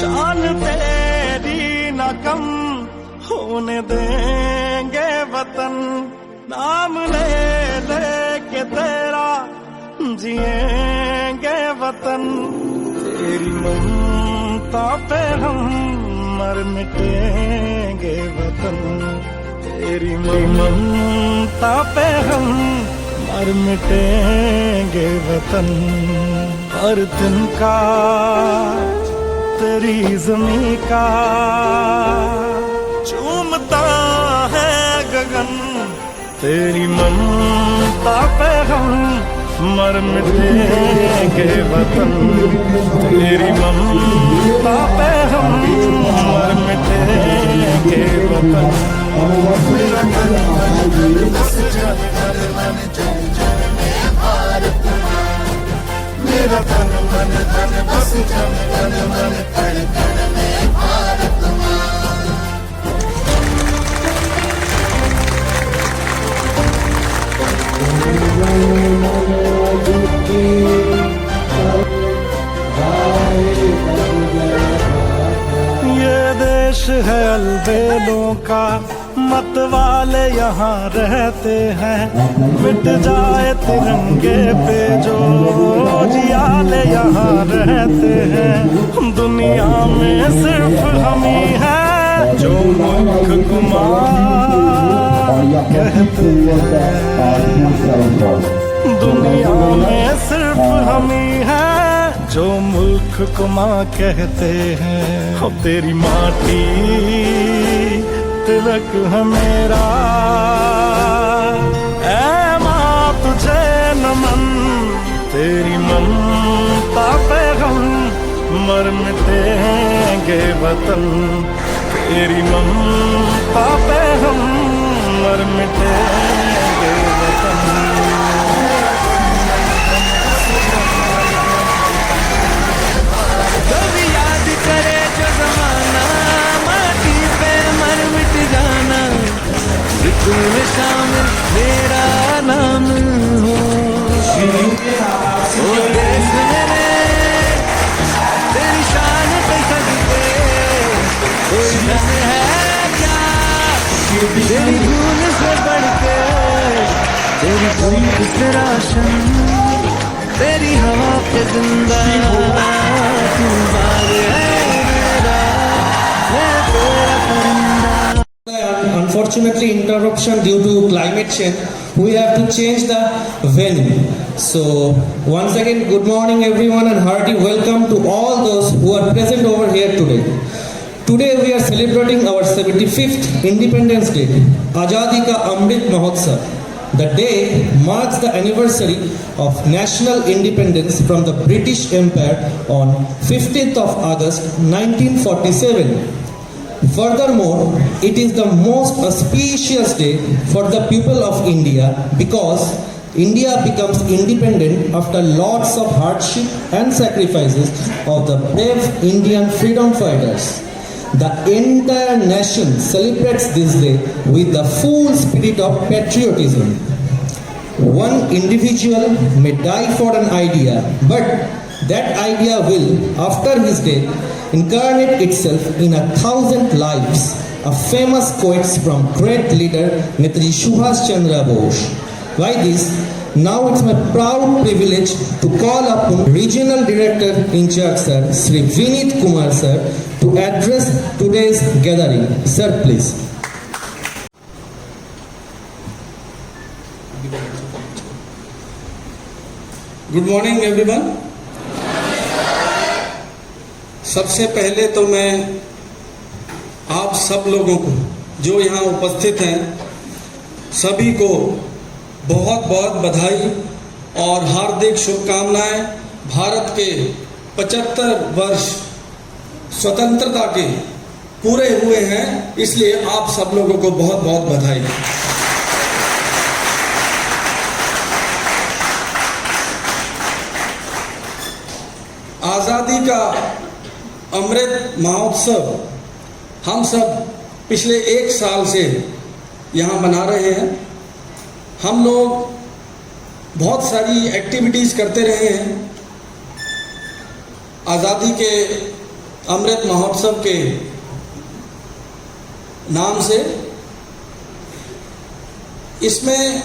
शान तेरी न कम होने देंगे वतन, नाम ले लेके तेरा जिएंगे वतन। तेरी ममता पे हम मर मिटेंगे वतन, तेरी ममता पे हम मर मिटेंगे वतन। हर दिन का तेरी ज़मीं का चूमता है गगन, तेरी ममता पे हम मर मिटेंगे वतन, तेरी ममता पे हम मर मिटेंगे वतन। मेरा तन मन बस जाने तन मन जन जन में भारत माँ, मेरा तन मन धन बस जाने तन मन कण कण में भारत माँ। ये देश है अलबेलों का, मत वाले यहाँ रहते हैं। मिट जाए तिरंगे पे जो जियाले यहाँ रहते हैं। दुनिया में सिर्फ हम ही हैं जो मुल्क गुमां कहते हैं। दुनिया में सिर्फ हम ही हैं जो मुल्क को माँ कहते हैं। हो तेरी माटी तिलक है मेरा, ऐ माँ तुझे नमन, तेरी ममता पे हम मर मिटेंगे वतन, तेरी ममता पे हम मर मिटेंगे वतन। कभी याद करे जो जमाना, माटी पे मर मिट जाना, ऋतु में शामिल मेरा नाम हो। ओ देश मेरे तेरी शान पे सजते, कोई धन है क्या तेरी धूल से बढ़ के, तेरी धूल से राशन, तेरी हवा पे जिंदा तू बाग है मेरा, मैं तेरा परिंदा। Unfortunately, interruption due to climate change, we have to change the venue. So once again, good morning everyone and hearty welcome to all those who are present over here today. Today we are celebrating our 75th Independence Day, Azadi Ka Amrit Mahotsav. The day marks the anniversary of national independence from the British Empire on 15th of August 1947. Furthermore, it is the most auspicious day for the people of India because India becomes independent after lots of hardship and sacrifices of the brave Indian freedom fighters. The entire nation celebrates this day with the full spirit of patriotism. One individual may die for an idea, but that idea will, after his death, incarnate itself in 1,000 lives. A famous quote from great leader Netaji Subhash Chandra Bose. By this, now it's my proud privilege to call upon Regional Director in charge, Sir, Sri Vinit Kumar, Sir, to address today's gathering. Sir, please. Good morning everyone. सबसे पहले तो मैं आप सब लोगों को जो यहाँ उपस्थित हैं सभी को बहुत बहुत बधाई और हार्दिक शुभकामनाएं। भारत के 75 वर्ष स्वतंत्रता के पूरे हुए हैं, इसलिए आप सब लोगों को बहुत बहुत बधाई। आज़ादी का अमृत महोत्सव हम सब पिछले 1 साल से यहाँ मना रहे हैं। हम लोग बहुत सारी एक्टिविटीज़ करते रहे हैं। आज़ादी के अमृत महोत्सव के नाम से। इसमें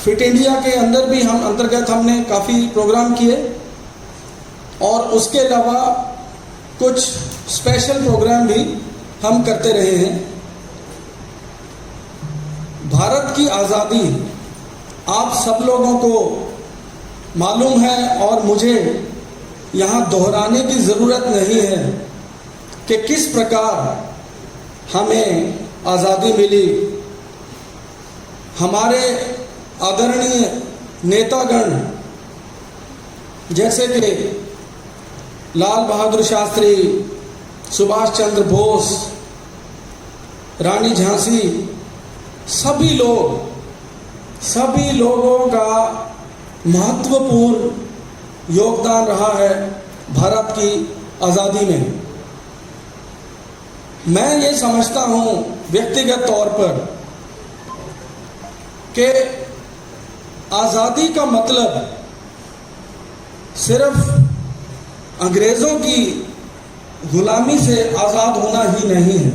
फिट इंडिया के अंदर भी अंतर्गत हमने काफ़ी प्रोग्राम किए और उसके अलावा कुछ स्पेशल प्रोग्राम भी हम करते रहे हैं। भारत की आज़ादी आप सब लोगों को मालूम है और मुझे यहाँ दोहराने की ज़रूरत नहीं है कि किस प्रकार हमें आज़ादी मिली। हमारे आदरणीय नेतागण जैसे कि लाल बहादुर शास्त्री, सुभाष चंद्र बोस, रानी झांसी, सभी लोगों का महत्वपूर्ण योगदान रहा है भारत की आज़ादी में। मैं ये समझता हूँ व्यक्तिगत तौर पर कि आज़ादी का मतलब सिर्फ अंग्रेज़ों की गुलामी से आज़ाद होना ही नहीं है।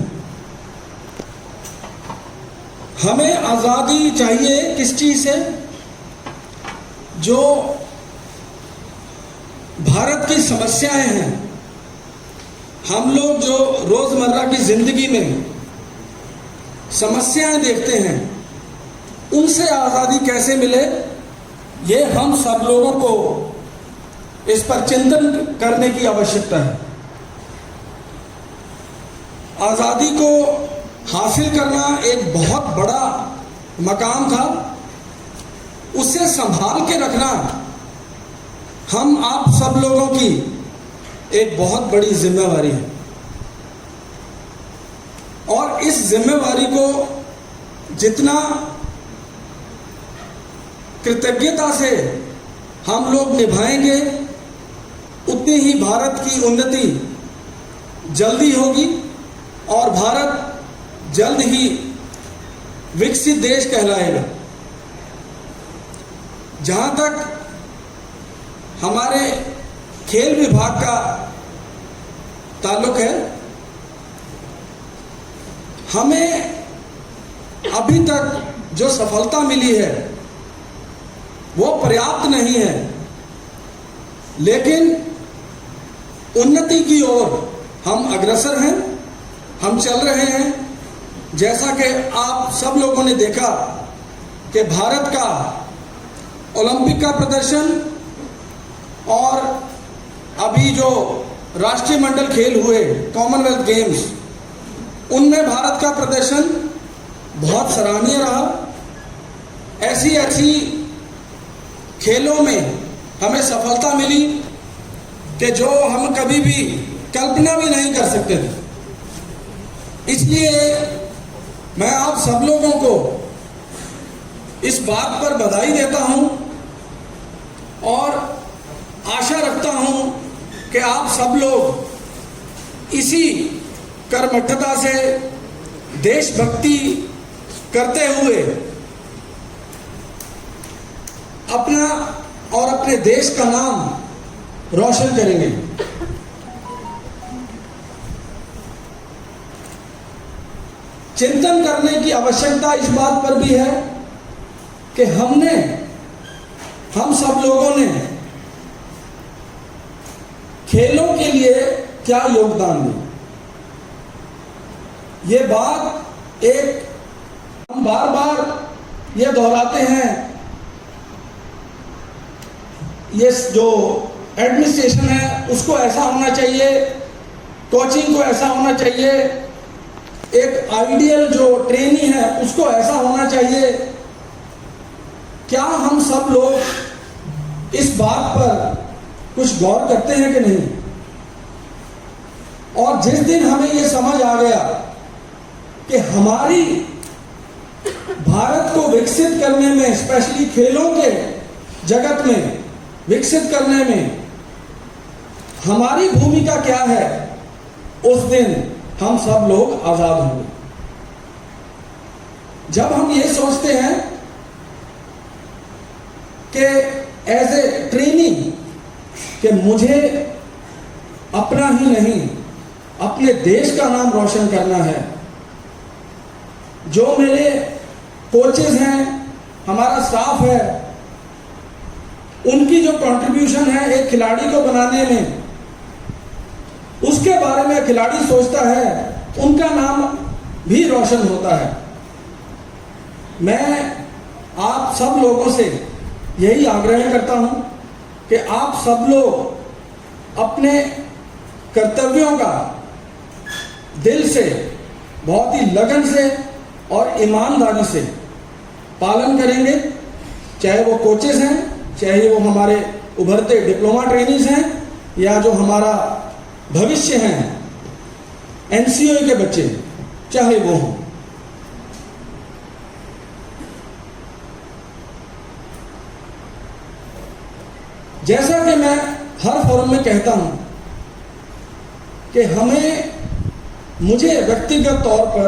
हमें आज़ादी चाहिए किस चीज़ से? जो भारत की समस्याएं हैं, हम लोग जो रोज़मर्रा की ज़िंदगी में समस्याएं देखते हैं, उनसे आज़ादी कैसे मिले, ये हम सब लोगों को इस पर चिंतन करने की आवश्यकता है। आज़ादी को हासिल करना एक बहुत बड़ा मकाम था, उसे संभाल के रखना हम आप सब लोगों की एक बहुत बड़ी जिम्मेवारी है। और इस जिम्मेवारी को जितना कृतज्ञता से हम लोग निभाएंगे, उतनी ही भारत की उन्नति जल्दी होगी और भारत जल्द ही विकसित देश कहलाएगा। जहाँ तक हमारे खेल विभाग का ताल्लुक है, हमें अभी तक जो सफलता मिली है वो पर्याप्त नहीं है, लेकिन उन्नति की ओर हम अग्रसर हैं, हम चल रहे हैं। जैसा कि आप सब लोगों ने देखा कि भारत का ओलंपिक का प्रदर्शन और अभी जो राष्ट्रीय मंडल खेल हुए कॉमनवेल्थ गेम्स, उनमें भारत का प्रदर्शन बहुत सराहनीय रहा। ऐसी खेलों में हमें सफलता मिली कि जो हम कभी भी कल्पना भी नहीं कर सकते थे। इसलिए मैं आप सब लोगों को इस बात पर बधाई देता हूं और आशा रखता हूं कि आप सब लोग इसी कर्मठता से देशभक्ति करते हुए अपना और अपने देश का नाम रोशन करेंगे। चिंतन करने की आवश्यकता इस बात पर भी है कि हम सब लोगों ने खेलों के लिए क्या योगदान दिया। ये बात हम बार बार ये दोहराते हैं, ये जो एडमिनिस्ट्रेशन है उसको ऐसा होना चाहिए, कोचिंग को ऐसा होना चाहिए, एक आइडियल जो ट्रेनी है उसको ऐसा होना चाहिए। क्या हम सब लोग इस बात पर कुछ गौर करते हैं कि नहीं? और जिस दिन हमें ये समझ आ गया कि हमारी भारत को विकसित करने में, स्पेशली खेलों के जगत में विकसित करने में हमारी भूमिका क्या है, उस दिन हम सब लोग आजाद होंगे। जब हम ये सोचते हैं कि एज ए ट्रेनिंग कि मुझे अपना ही नहीं अपने देश का नाम रोशन करना है। जो मेरे कोचेस हैं, हमारा स्टाफ है, उनकी जो कंट्रीब्यूशन है एक खिलाड़ी को बनाने में, उसके बारे में खिलाड़ी सोचता है, उनका नाम भी रोशन होता है। मैं आप सब लोगों से यही आग्रह करता हूं कि आप सब लोग अपने कर्तव्यों का दिल से, बहुत ही लगन से और ईमानदारी से पालन करेंगे, चाहे वो कोचेस हैं, चाहे वो हमारे उभरते डिप्लोमा ट्रेनीज हैं, या जो हमारा भविष्य हैं एनसीओ के बच्चे, चाहे वो हों। जैसा कि मैं हर फोरम में कहता हूं कि मुझे व्यक्तिगत तौर पर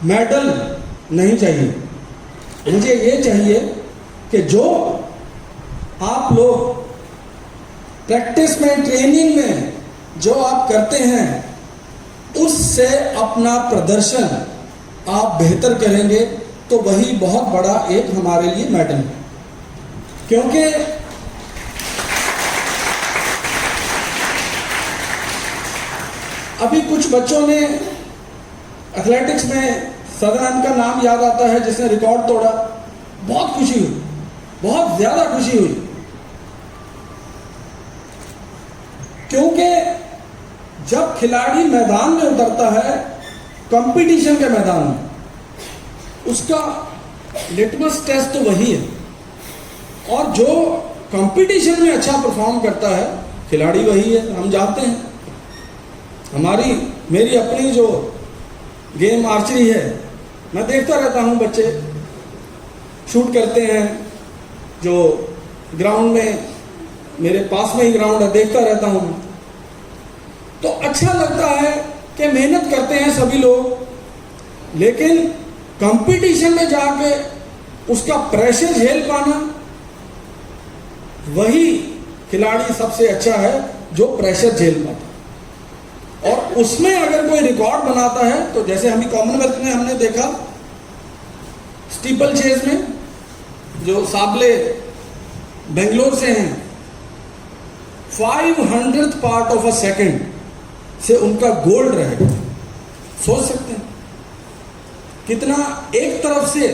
मेडल नहीं चाहिए, मुझे ये चाहिए कि जो आप लोग प्रैक्टिस में, ट्रेनिंग में जो आप करते हैं, उससे अपना प्रदर्शन आप बेहतर करेंगे, तो वही बहुत बड़ा एक हमारे लिए मेडल है। क्योंकि अभी कुछ बच्चों ने एथलेटिक्स में, सदानंद का नाम याद आता है जिसने रिकॉर्ड तोड़ा, बहुत खुशी हुई, बहुत ज्यादा खुशी हुई, क्योंकि जब खिलाड़ी मैदान में उतरता है, कंपटीशन के मैदान में, उसका लिटमस टेस्ट तो वही है। और जो कंपटीशन में अच्छा परफॉर्म करता है, खिलाड़ी वही है, हम जानते हैं। मेरी अपनी जो गेम आर्चरी है, मैं देखता रहता हूं, बच्चे शूट करते हैं, जो ग्राउंड में, मेरे पास में ही ग्राउंड है, देखता रहता हूं, तो अच्छा लगता है कि मेहनत करते हैं सभी लोग, लेकिन कंपटीशन में जाके उसका प्रेशर झेल पाना, वही खिलाड़ी सबसे अच्छा है जो प्रेशर झेल पाता है। और उसमें अगर कोई रिकॉर्ड बनाता है, तो जैसे हमें कॉमनवेल्थ में हमने देखा, स्टीपल चेज में जो साबले बेंगलोर से हैं, 500th part of a second से उनका गोल्ड रहेगा। सोच सकते हैं कितना, एक तरफ से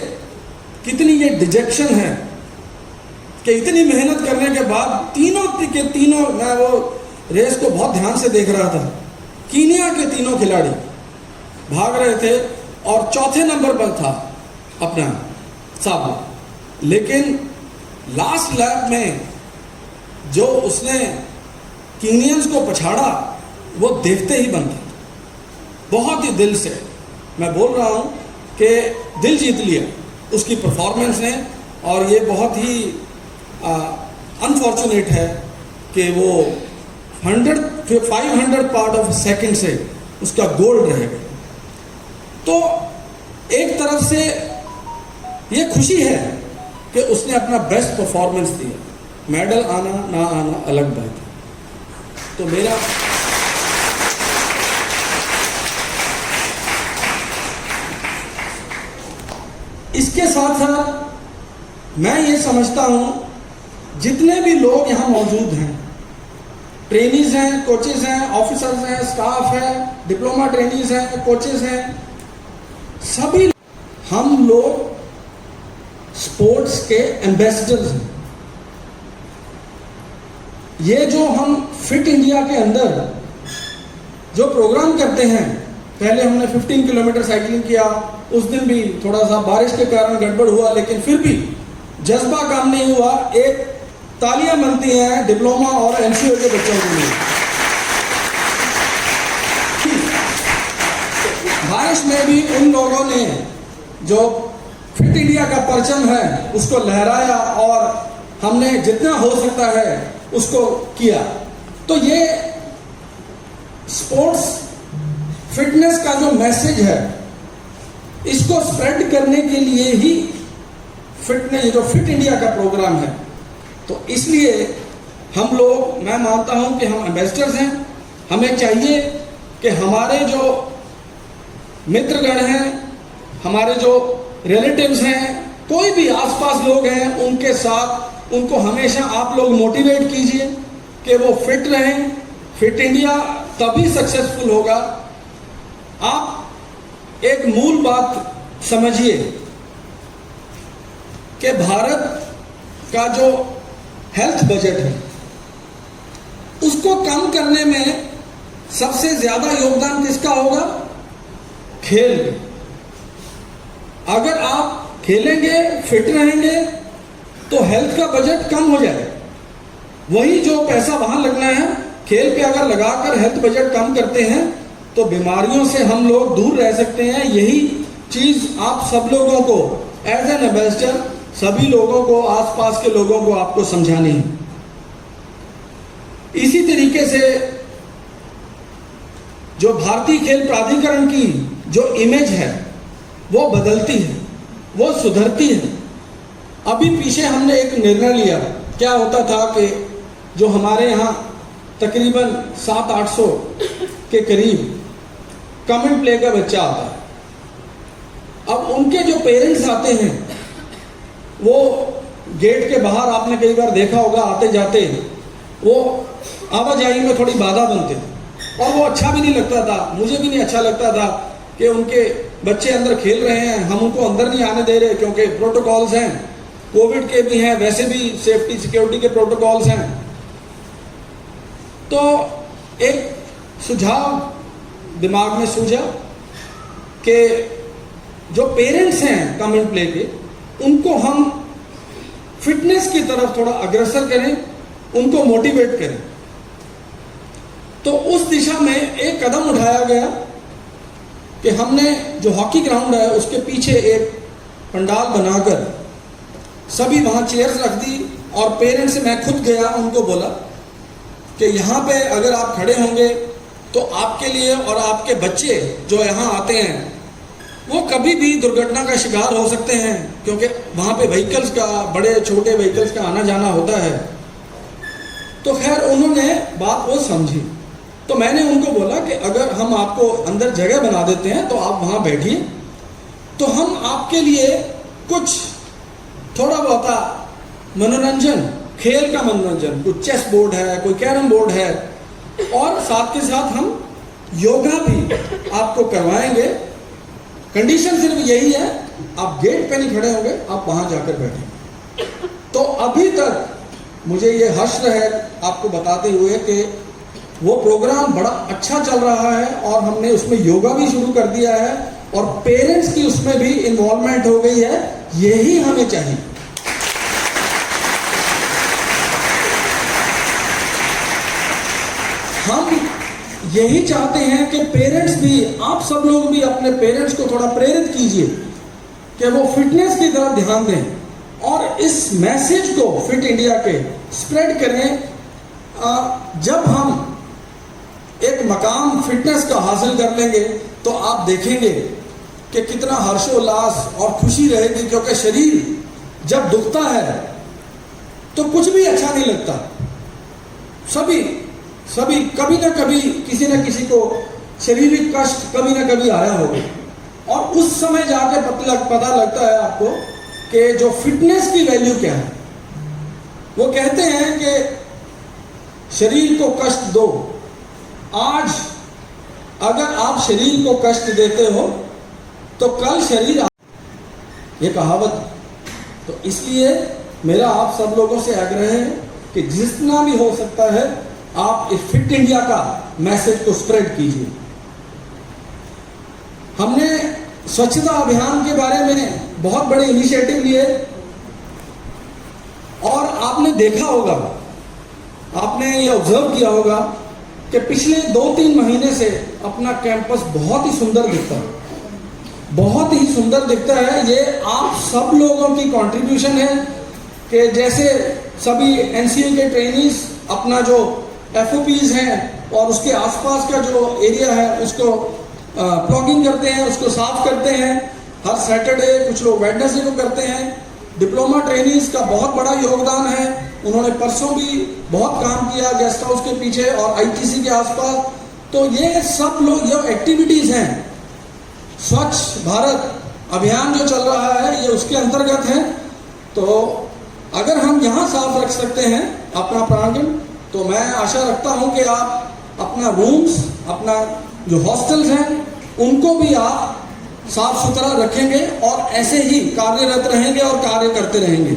कितनी ये डिजेक्शन है कि इतनी मेहनत करने के बाद तीनों के तीनों, मैं वो रेस को बहुत ध्यान से देख रहा था, कीनिया के तीनों खिलाड़ी भाग रहे थे और चौथे नंबर पर था अपना साबला, लेकिन लास्ट लैप में जो उसने कीनियंस को पछाड़ा, वो देखते ही बन गया। बहुत ही दिल से मैं बोल रहा हूं कि दिल जीत लिया उसकी परफॉर्मेंस ने, और ये बहुत ही अनफॉर्चुनेट है कि वो 500 पार्ट ऑफ सेकंड से उसका गोल्ड रहेगा। तो एक तरफ से ये खुशी है कि उसने अपना बेस्ट परफॉर्मेंस दिया, मेडल आना ना आना अलग बात है। तो मेरा इसके साथ साथ मैं ये समझता हूं, जितने भी लोग यहां मौजूद हैं, ट्रेनीज हैं, कोचेस हैं, ऑफिसर्स हैं, स्टाफ है, डिप्लोमा ट्रेनीज हैं, कोचेस हैं, सभी हम लोग स्पोर्ट्स के एम्बेसडर्स हैं। ये जो हम फिट इंडिया के अंदर जो प्रोग्राम करते हैं, पहले हमने 15 किलोमीटर साइकिलिंग किया, उस दिन भी थोड़ा सा बारिश के कारण गड़बड़ हुआ, लेकिन फिर भी जज्बा काम नहीं हुआ। एक तालियां बनती हैं डिप्लोमा और एनसीओ के बच्चों के लिए। बारिश में भी उन लोगों ने जो फिट इंडिया का परचम है उसको लहराया, और हमने जितना हो सकता है उसको किया। तो ये स्पोर्ट्स फिटनेस का जो मैसेज है, इसको स्प्रेड करने के लिए ही फिटनेस, ये जो फिट इंडिया का प्रोग्राम है, तो इसलिए हम लोग, मैं मानता हूं कि हम एम्बेसडर्स हैं, हमें चाहिए कि हमारे जो मित्रगण हैं, हमारे जो रिलेटिव्स हैं, कोई भी आसपास लोग हैं, उनके साथ उनको हमेशा आप लोग मोटिवेट कीजिए कि वो फिट रहें। फिट इंडिया तभी सक्सेसफुल होगा। आप एक मूल बात समझिए कि भारत का जो हेल्थ बजट है उसको कम करने में सबसे ज्यादा योगदान किसका होगा? खेल। अगर आप खेलेंगे, फिट रहेंगे, तो हेल्थ का बजट कम हो जाए। वही जो पैसा वहां लगना है, खेल पे अगर लगाकर हेल्थ बजट कम करते हैं तो बीमारियों से हम लोग दूर रह सकते हैं। यही चीज आप सब लोगों को एज एन एम्बेसडर, सभी लोगों को, आसपास के लोगों को आपको समझानी है। इसी तरीके से जो भारतीय खेल प्राधिकरण की जो इमेज है वो बदलती है, वो सुधरती है। अभी पीछे हमने एक निर्णय लिया। क्या होता था कि जो हमारे यहाँ तकरीबन 700-800 के करीब कमेंट प्ले का बच्चा आता है। अब उनके जो पेरेंट्स आते हैं वो गेट के बाहर, आपने कई बार देखा होगा, आते जाते वो आवाजाही में थोड़ी बाधा बनते थे और वो अच्छा भी नहीं लगता था। मुझे भी नहीं अच्छा लगता था कि उनके बच्चे अंदर खेल रहे हैं, हम उनको अंदर नहीं आने दे रहे, क्योंकि प्रोटोकॉल्स हैं, कोविड के भी हैं, वैसे भी सेफ्टी सिक्योरिटी के प्रोटोकॉल्स हैं। तो एक सुझाव दिमाग में सूझा कि जो पेरेंट्स हैं कमेंट प्ले के, उनको हम फिटनेस की तरफ थोड़ा अग्रसर करें, उनको मोटिवेट करें। तो उस दिशा में एक कदम उठाया गया कि हमने जो हॉकी ग्राउंड है उसके पीछे एक पंडाल बनाकर सभी वहां चेयर्स रख दी और पेरेंट्स से मैं खुद गया, उनको बोला कि यहाँ पे अगर आप खड़े होंगे तो आपके लिए और आपके बच्चे जो यहाँ आते हैं वो कभी भी दुर्घटना का शिकार हो सकते हैं, क्योंकि वहाँ पे व्हीकल्स का, बड़े छोटे व्हीकल्स का आना जाना होता है। तो खैर उन्होंने बात वो समझी। तो मैंने उनको बोला कि अगर हम आपको अंदर जगह बना देते हैं तो आप वहाँ बैठिए, तो हम आपके लिए कुछ थोड़ा बहुत मनोरंजन, खेल का मनोरंजन, कोई चेस बोर्ड है, कोई कैरम बोर्ड है, और साथ के साथ हम योगा भी आपको करवाएंगे। कंडीशन सिर्फ यही है, आप गेट पे नहीं खड़े होंगे, आप वहां जाकर बैठे। तो अभी तक मुझे ये हर्ष है आपको बताते हुए कि वो प्रोग्राम बड़ा अच्छा चल रहा है और हमने उसमें योगा भी शुरू कर दिया है और पेरेंट्स की उसमें भी इन्वॉल्वमेंट हो गई है। यही हमें चाहिए। हम यही चाहते हैं कि पेरेंट्स भी, आप सब लोग भी अपने पेरेंट्स को थोड़ा प्रेरित कीजिए कि वो फिटनेस की तरफ ध्यान दें और इस मैसेज को फिट इंडिया के स्प्रेड करें। जब हम एक मकाम फिटनेस का हासिल कर लेंगे तो आप देखेंगे कि कितना हर्षोल्लास और खुशी रहेगी, क्योंकि शरीर जब दुखता है तो कुछ भी अच्छा नहीं लगता। सभी कभी ना कभी किसी न किसी को शारीरिक कष्ट कभी ना कभी आया होगा और उस समय जाके पता लगता है आपको कि जो फिटनेस की वैल्यू क्या है। वो कहते हैं कि शरीर को कष्ट दो, आज अगर आप शरीर को कष्ट देते हो तो कल शरीर, ये कहावत। तो इसलिए मेरा आप सब लोगों से आग्रह है कि जितना भी हो सकता है आप इस फिट इंडिया का मैसेज को स्प्रेड कीजिए। हमने स्वच्छता अभियान के बारे में बहुत बड़े इनिशिएटिव लिए और आपने देखा होगा, आपने ये ऑब्जर्व किया होगा कि पिछले 2-3 महीने से अपना कैंपस बहुत ही सुंदर दिखता है, बहुत ही सुंदर दिखता है। ये आप सब लोगों की कंट्रीब्यूशन है कि जैसे सभी एनसीए के ट्रेनीज अपना जो एफओपीज हैं और उसके आसपास का जो एरिया है उसको प्लॉगिंग करते हैं, उसको साफ करते हैं हर सैटरडे, कुछ लोग वेडनेसडे को करते हैं। डिप्लोमा ट्रेनीज का बहुत बड़ा योगदान है, उन्होंने परसों भी बहुत काम किया गेस्ट हाउस के पीछे और आईटीसी के आसपास। तो ये सब लोग जो एक्टिविटीज़ हैं, स्वच्छ भारत अभियान जो चल रहा है ये उसके अंतर्गत है। तो अगर हम यहाँ साफ रख सकते हैं अपना प्रांगण, तो मैं आशा रखता हूँ कि आप अपना रूम्स, अपना जो हॉस्टल्स हैं उनको भी आप साफ सुथरा रखेंगे और ऐसे ही कार्यरत रहेंगे और कार्य करते रहेंगे।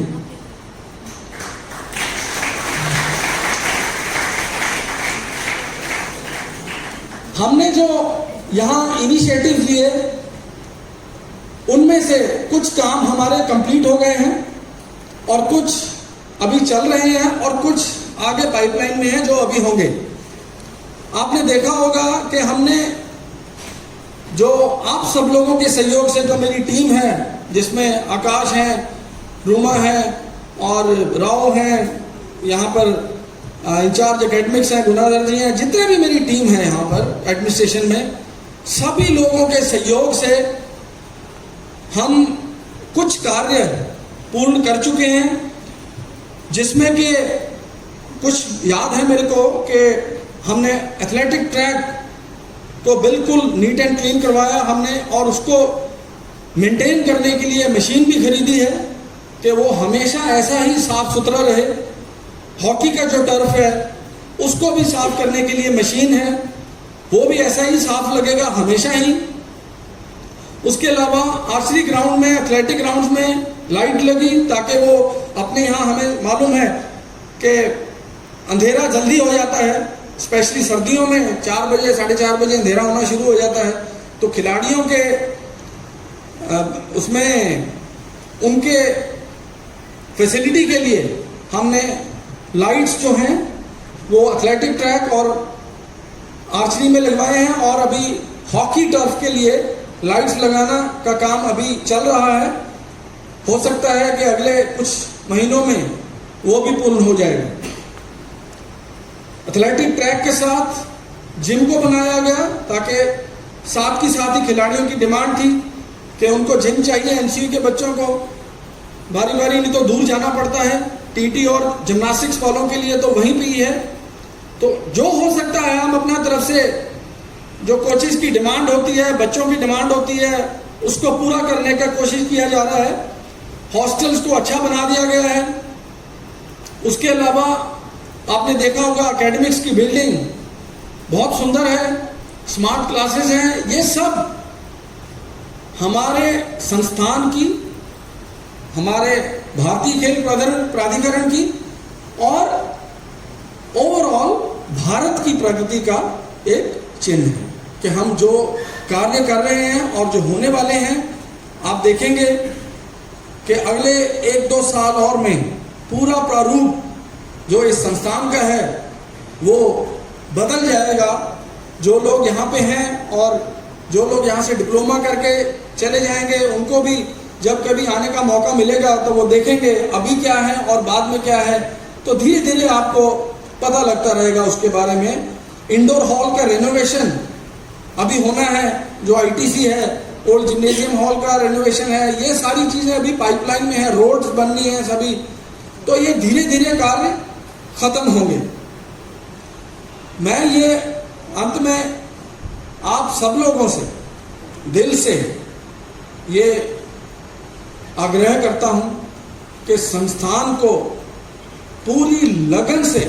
हमने जो यहाँ इनिशिएटिव लिए उनमें से कुछ काम हमारे कंप्लीट हो गए हैं और कुछ अभी चल रहे हैं और कुछ आगे पाइपलाइन में हैं जो अभी होंगे। आपने देखा होगा कि हमने जो आप सब लोगों के सहयोग से जो मेरी टीम है, जिसमें आकाश है, रूमा है और राव हैं, यहाँ पर इंचार्ज एकेडमिक्स हैं, गुनाधर जी हैं, जितने भी मेरी टीम है यहाँ पर एडमिनिस्ट्रेशन में, सभी लोगों के सहयोग से हम कुछ कार्य पूर्ण कर चुके हैं, जिसमें कि कुछ याद है मेरे को कि हमने एथलेटिक ट्रैक को बिल्कुल नीट एंड क्लीन करवाया हमने, और उसको मेंटेन करने के लिए मशीन भी खरीदी है कि वो हमेशा ऐसा ही साफ सुथरा रहे। हॉकी का जो टर्फ है उसको भी साफ करने के लिए मशीन है, वो भी ऐसा ही साफ लगेगा हमेशा ही। उसके अलावा आर्चरी ग्राउंड में, एथलेटिक ग्राउंड में लाइट लगी ताकि वो अपने यहाँ, हमें मालूम है कि अंधेरा जल्दी हो जाता है, स्पेशली सर्दियों में 4 बजे 4:30 बजे अंधेरा होना शुरू हो जाता है, तो खिलाड़ियों के उसमें उनके फैसिलिटी के लिए हमने लाइट्स जो हैं वो एथलेटिक ट्रैक और आर्चरी में लगवाए हैं, और अभी हॉकी टर्फ के लिए लाइट्स लगाना का काम अभी चल रहा है। हो सकता है कि अगले कुछ महीनों में वो भी पूर्ण हो जाएगा। एथलेटिक ट्रैक के साथ जिम को बनाया गया ताकि साथ ही खिलाड़ियों की डिमांड थी कि उनको जिम चाहिए। एनसीयू के बच्चों को बारी बारी नहीं तो दूर जाना पड़ता है, टीटी और जिम्नास्टिक्स वालों के लिए तो वहीं पे ही है। तो जो हो सकता है हम अपना तरफ से, जो कोचेस की डिमांड होती है, बच्चों की डिमांड होती है, उसको पूरा करने का कोशिश किया जा रहा है। हॉस्टल्स को अच्छा बना दिया गया है। उसके अलावा आपने देखा होगा एकेडमिक्स की बिल्डिंग बहुत सुंदर है, स्मार्ट क्लासेस हैं। ये सब हमारे संस्थान की, हमारे भारतीय खेल प्राधिकरण की और ओवरऑल भारत की प्रगति का एक चिन्ह है कि हम जो कार्य कर रहे हैं और जो होने वाले हैं, आप देखेंगे कि अगले 1-2 साल और में पूरा प्रारूप जो इस संस्थान का है वो बदल जाएगा। जो लोग यहाँ पे हैं और जो लोग यहाँ से डिप्लोमा करके चले जाएंगे, उनको भी जब कभी आने का मौका मिलेगा तो वो देखेंगे अभी क्या है और बाद में क्या है, तो धीरे धीरे आपको पता लगता रहेगा उसके बारे में। इंडोर हॉल का रेनोवेशन अभी होना है, जो आईटीसी है, ओल्ड जिम्नेजियम हॉल का रेनोवेशन है, ये सारी चीज़ें अभी पाइपलाइन में है, रोड्स बननी है सभी। तो ये धीरे धीरे कार्य खत्म होंगे। मैं ये अंत में आप सब लोगों से दिल से ये आग्रह करता हूं कि संस्थान को पूरी लगन से,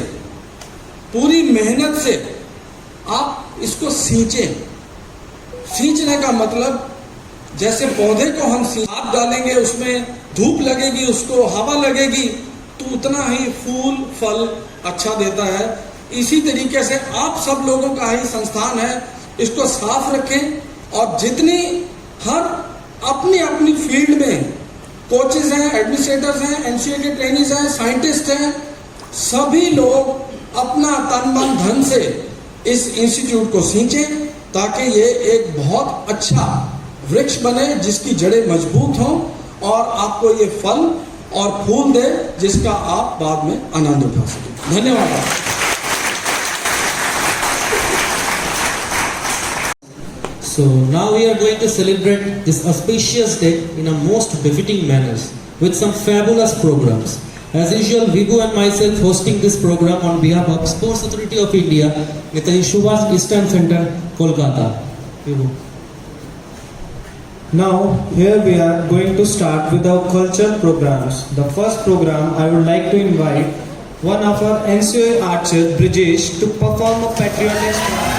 पूरी मेहनत से आप इसको सींचें। सींचने का मतलब जैसे पौधे को हम खाद डालेंगे, उसमें धूप लगेगी, उसको हवा लगेगी, तो उतना ही फूल फल अच्छा देता है। इसी तरीके से आप सब लोगों का ही संस्थान है, इसको साफ रखें और जितनी हर अपनी अपनी फील्ड में कोचेस हैं, एडमिनिस्ट्रेटर्स हैं, एनसीए के ट्रेनिंग्स हैं, साइंटिस्ट हैं, सभी लोग अपना तन मन धन से इस इंस्टीट्यूट को सींचें ताकि ये एक बहुत अच्छा वृक्ष बने जिसकी जड़ें मजबूत हों और आपको ये फल और फूल दे जिसका आप बाद में आनंद उठा सकें। धन्यवाद। So now we are going to celebrate this auspicious day in a most befitting manners with some fabulous programs. As usual, Vibhu and myself hosting this program on behalf of Sports Authority of India, Netaji Subhash Eastern Center, Kolkata. Vibhu. Now, here we are going to start with our culture programs. The first program, I would like to invite one of our NCOA archers, Brijesh, to perform a patriotic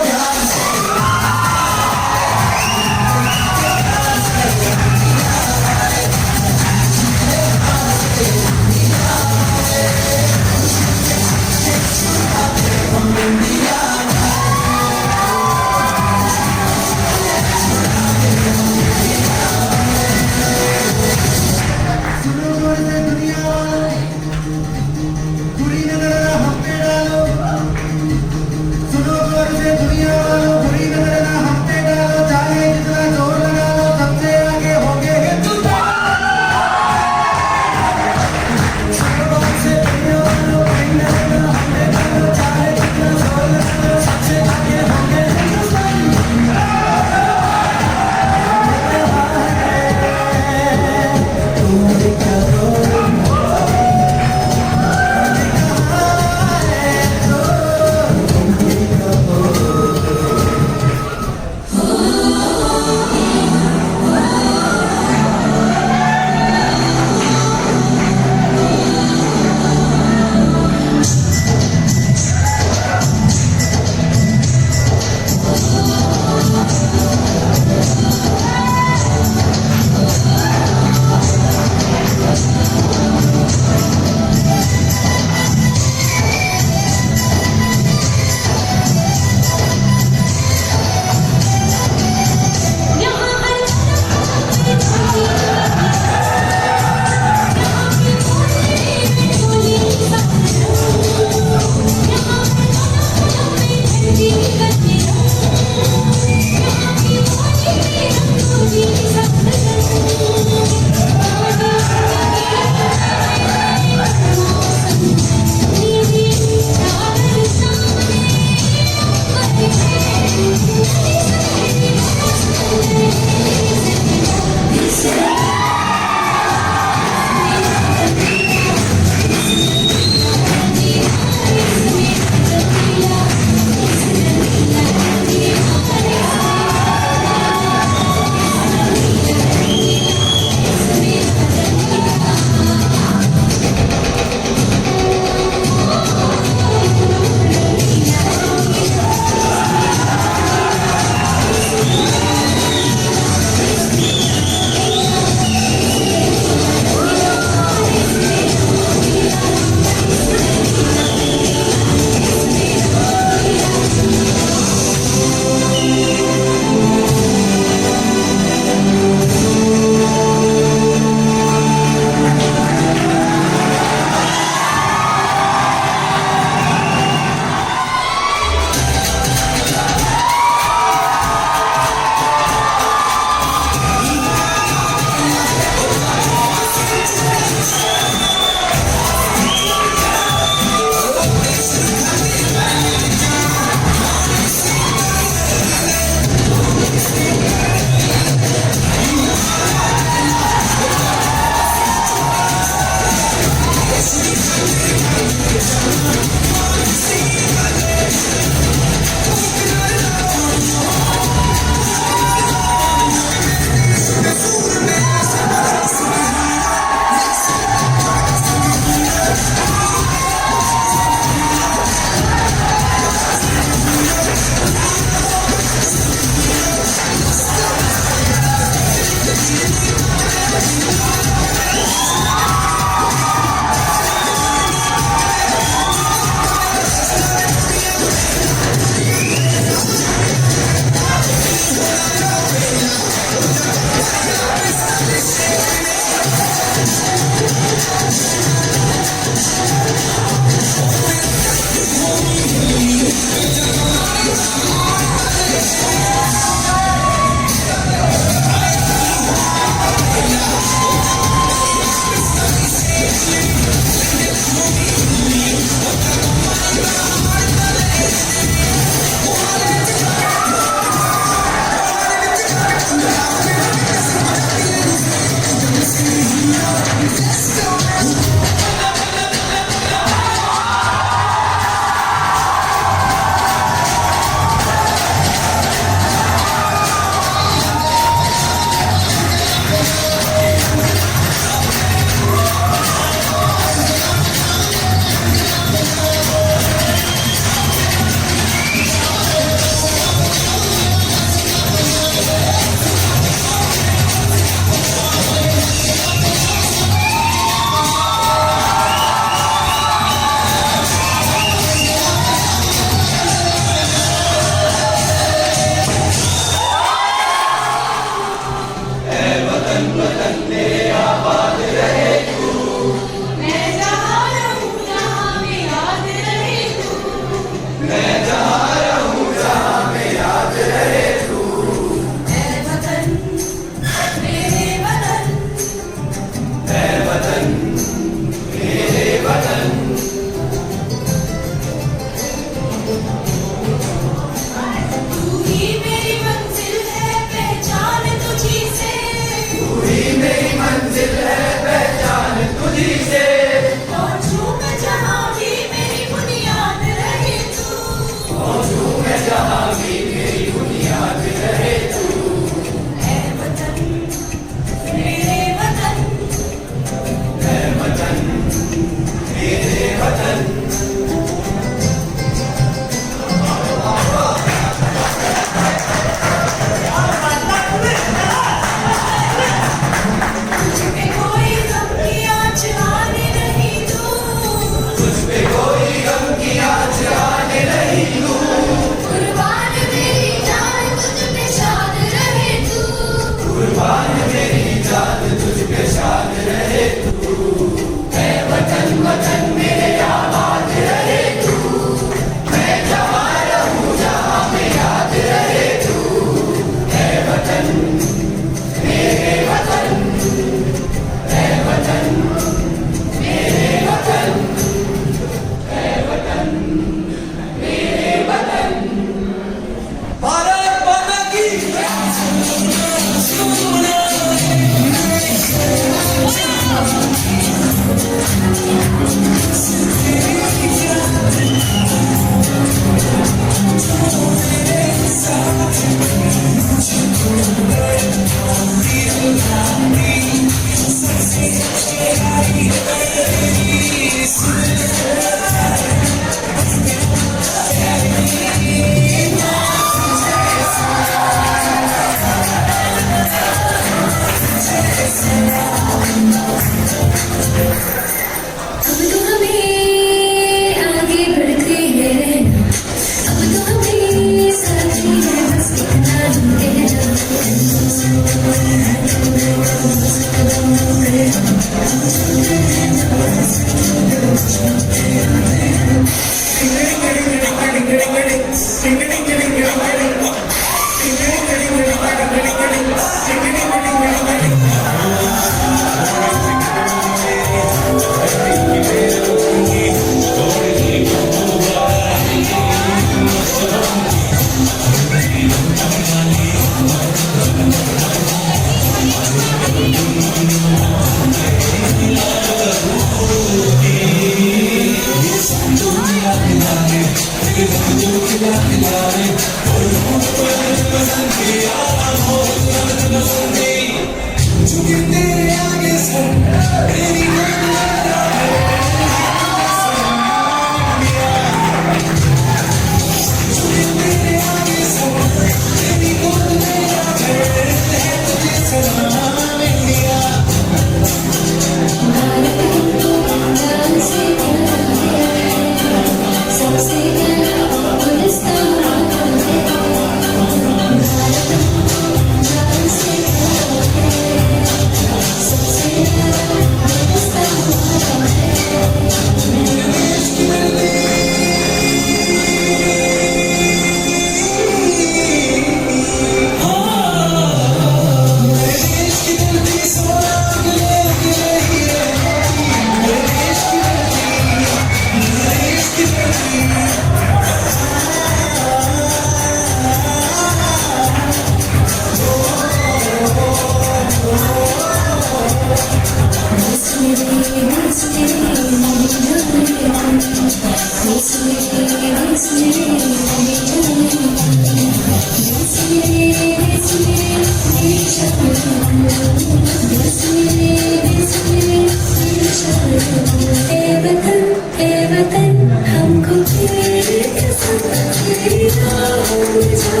हमको तेरी कसम तेरी राहों में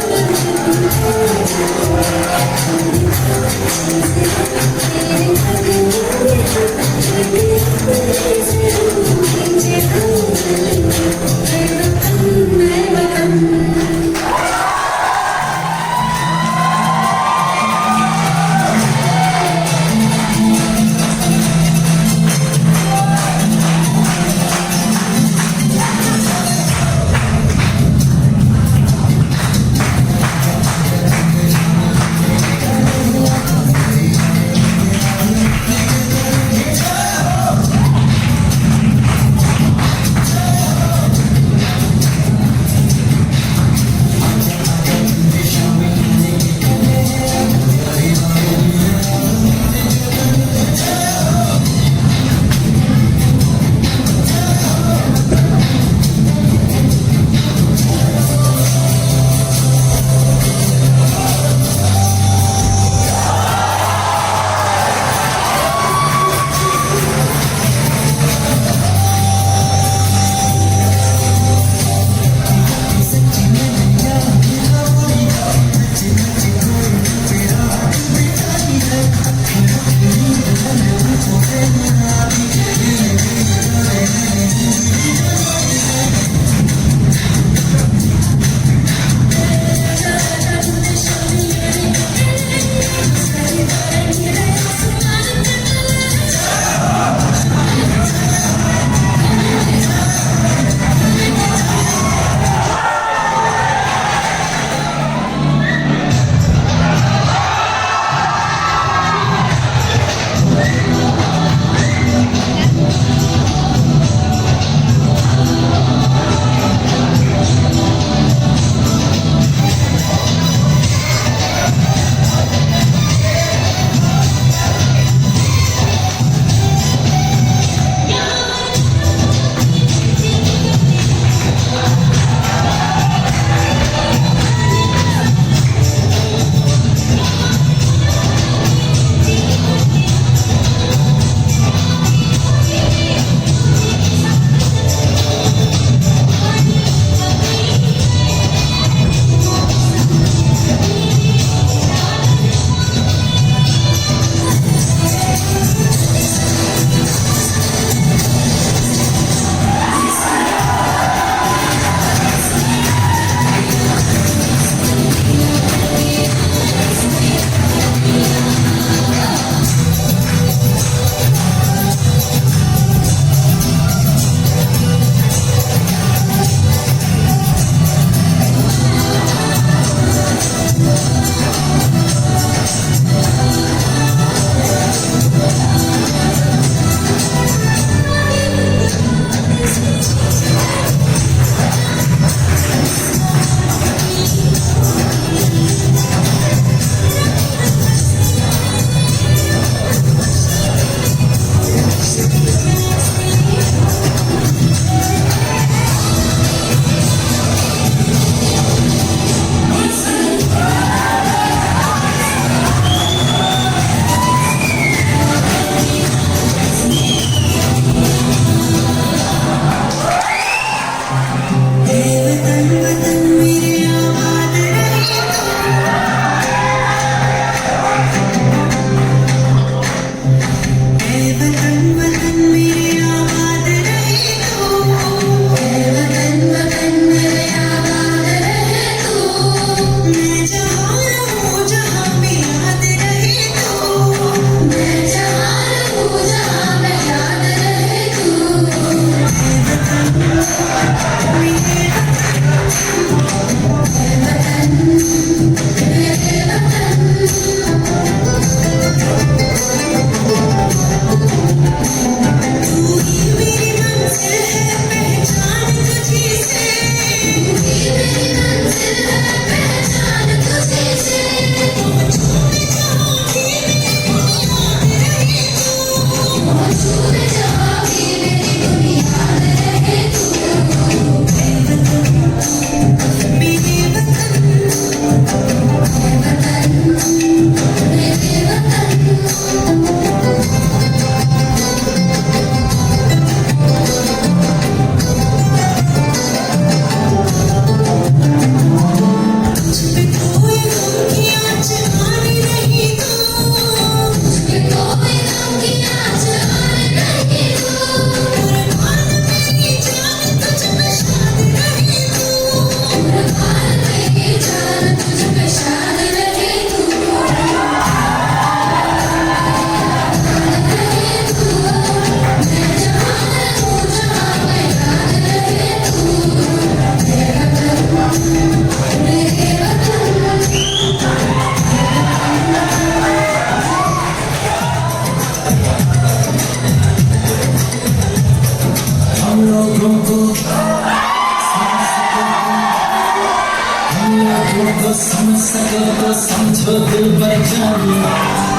समझो दिल पर जाने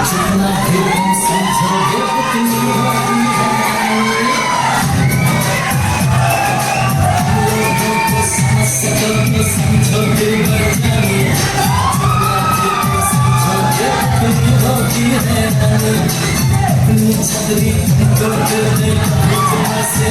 जितना भी तुम समझोगे उतनी होगी हैरानी। लोगों को समझ सकोगे समझो दिल पर जाने जितना भी तुम समझोगे उतनी होगी हैरानी। अपनी छतरी तुमको दिल दे इतना से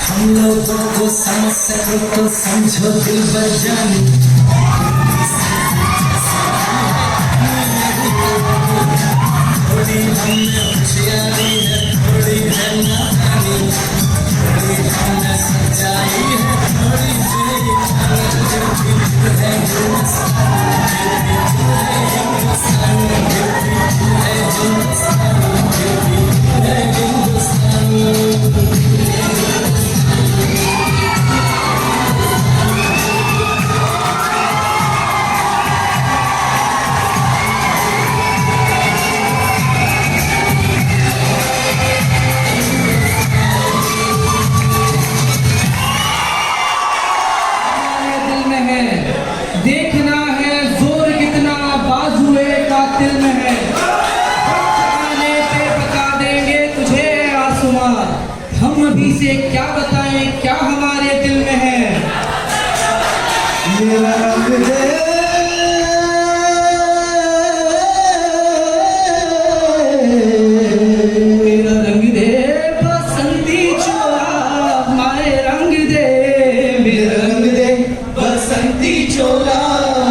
हम लोगों को समझ सको तो समझो दिल पर जाने। थोड़ी हमने होशियारी है थोड़ी है नादानी, थोड़ी हमने सच्चाई है थोड़ी है देखना है जोर कितना बाजुए कातिल में है। आने पे बता देंगे तुझे आसमां, हम अभी से क्या बताएं क्या हमारे दिल में है। मेरा रंग दे मेरा रंग दे बसंती चोला माए रंग दे। मेरा रंग दे बसंती चोला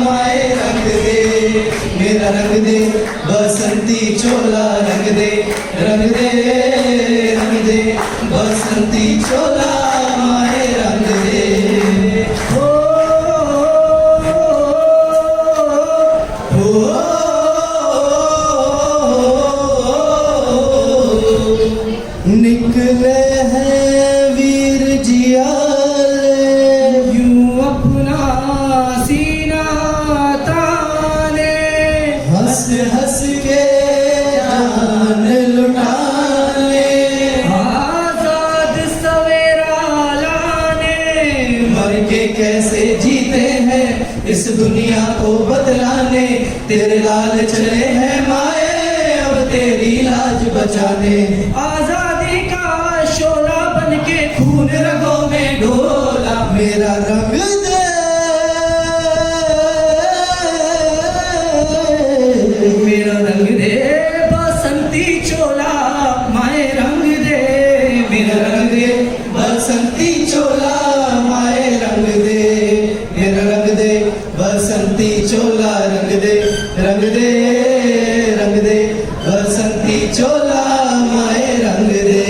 माए रंग दे। मेरा रंग दे बसंती चोला रंग दे रंग दे रंग दे बसंती चोला माए रंग दे। हो निकले हैं वीर जियाले यूं अपना सीना ताने, हंस हंस के जान लुटाने, आजाद सवेरा लाने। मर के कैसे जीते हैं इस दुनिया को बदलाने, तेरे लाल चले हैं माए अब तेरी लाज बचाने। आजादी का शोला बन के खून रगों में ढोला। मेरा रंग दे मेरा रंग दे बसंती चोला माए रंग दे। मेरा रंग दे बसंती चोला माए रंग दे। मेरा रंग दे बसंती चोला रंग दे रंग दे रंग दे बसंती चोला माए रंग दे।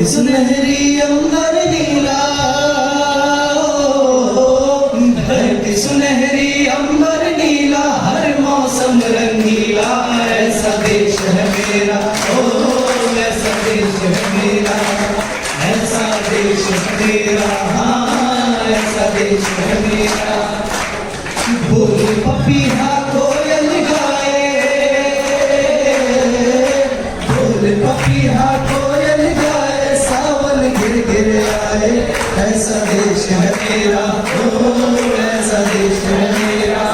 सुनहरी अंबर नीला धरती सुनहरी अंबर नीला हर मौसम रंगीला। ऐसा देश है मेरा ओ ऐसा देश है मेरा, ऐसा देश है मेरा हाँ ऐसा देश है मेरा। बोल पपीहा कोयल गाए बोल पपीहा कोयल गाए सावन गिर गिर आए। ऐसा देश है मेरा ओ ऐसा देश है मेरा,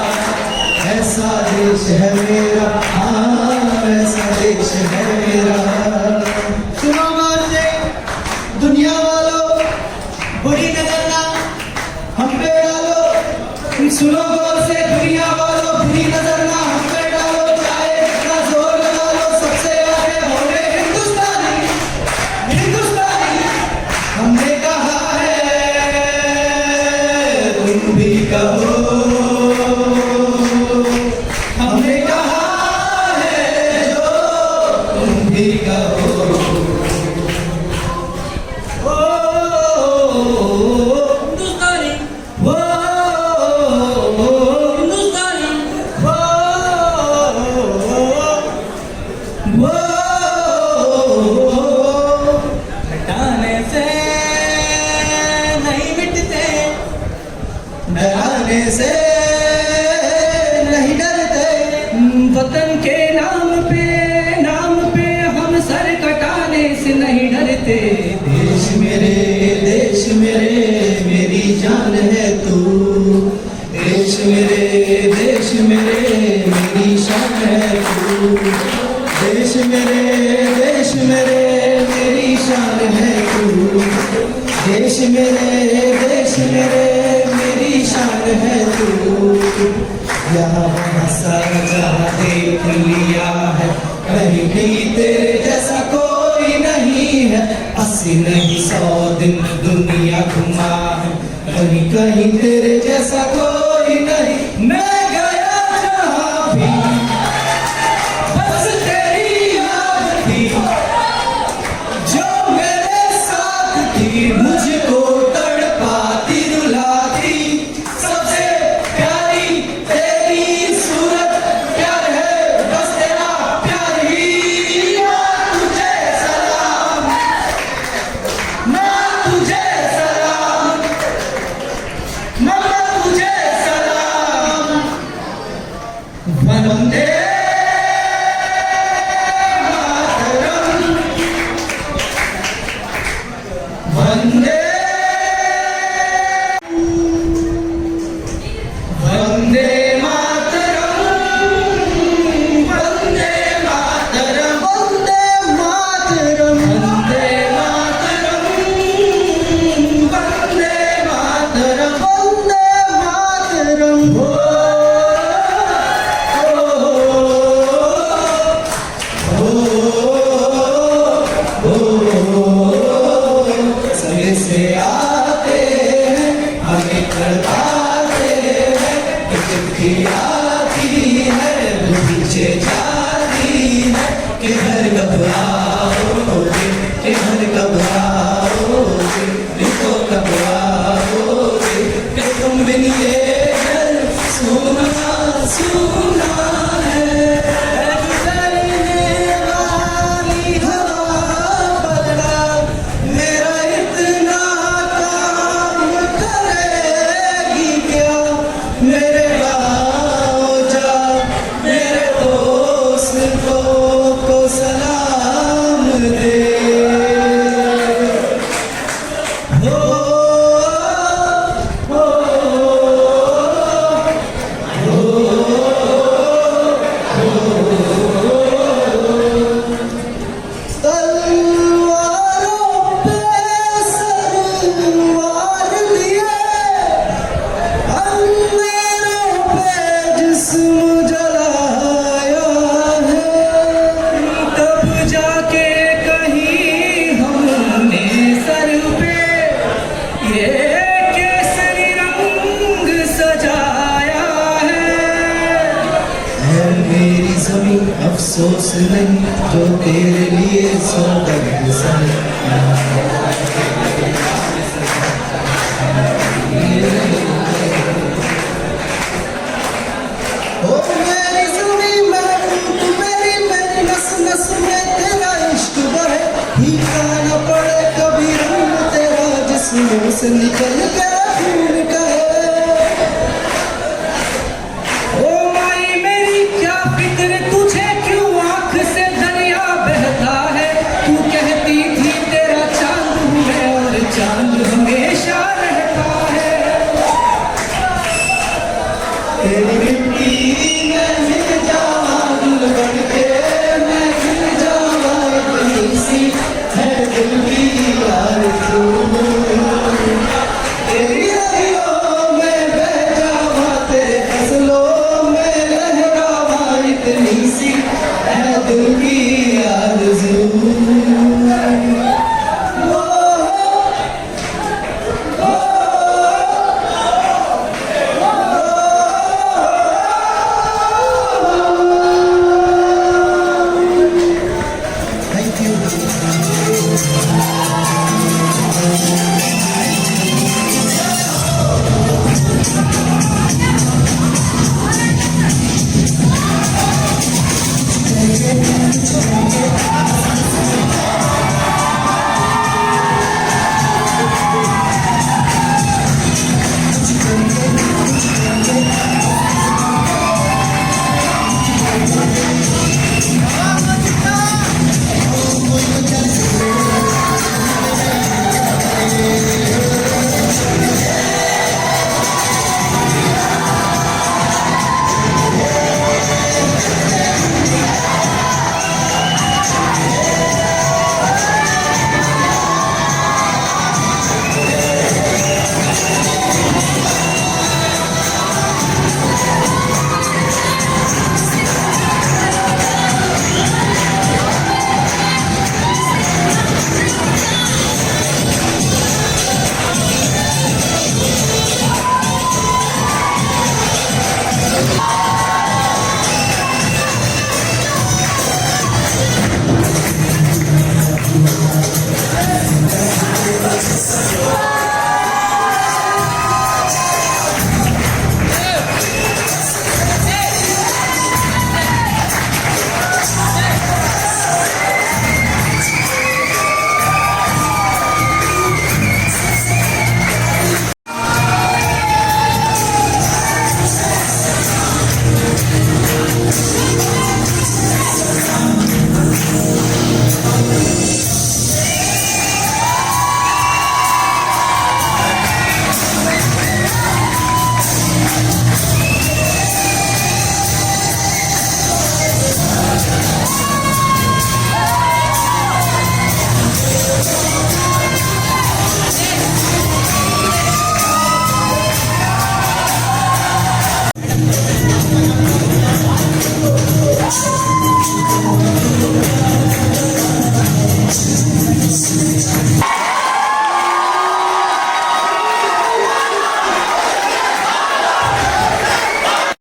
ऐसा देश है मेरा हाँ ऐसा देश है मेरा। सुनो से दुनिया वालों बुरी नजर ना हम पे डालो। सुनो गौर से दुनिया वालों बुरी नजर ना हम पे डालो, चाहे इतना जोर लगा लो भी कहो हिंदुस्तानी वो हिंदुस्तानी हटाने से नहीं मिटते डराने से नहीं डरते वतन के नाम पे हम सर कटाने से नहीं डरते। देश मेरे मेरी जान है तू, देश मेरे मेरी शान है तू, देश मेरे मेरी शान है तू, देश मेरे मेरी शान है तू। यहाँ वहाँ सारा जहाँ देख लिया है, कहीं भी तेरे जैसा कोई नहीं है। 80 नहीं 100 दिन दुनिया घुमा है, कहीं कहीं तेरे जैसा कोई नहीं। मैं गया जहाँ भी बस तेरी याद थी, जो मेरे साथ थी मुझको तड़पाती रुलाती। सबसे प्यारी तेरी सूरत, प्यार है बस तेरा प्यार ही। माँ तुझे सलाम, माँ तुझे सलाम, मम्मा तुझे सलाम। वंदे मातरम, वंदे वंदे मातरम, वंदे मातरम, वंदे मातरम, वंदे मातरम, वंदे मातरम, वंदे मातरम। समय से आते हैं हमें करवाते हैं, चिट्ठी आती है वो पीछे जाती है। किधर कब आओगे, किधर कब आओगे, देखो कब आओगे, कि तुम बिन ये घर सुना सुना है। गुजरने वाली हवा बदला, मेरा इतना काम करेगी क्या। मेरे बाजा मेरे दोस्तों को सलाम दे। तलवारों पे सलवार लिए, अंधेरों पे जिस्म जलाया है। तब जाके कहीं हमने सर पे ये केसरी रंग सजाया है। मेरी ज़मीं अफसोस नहीं जो तेरे लिए सौगंध सन। ओ मेरी ज़मीं महबूब मेरी, मेरी नस नस में तेरा इश्क बहे। भीगा न पड़े कभी रंग तेरा जिस्म से निकल के।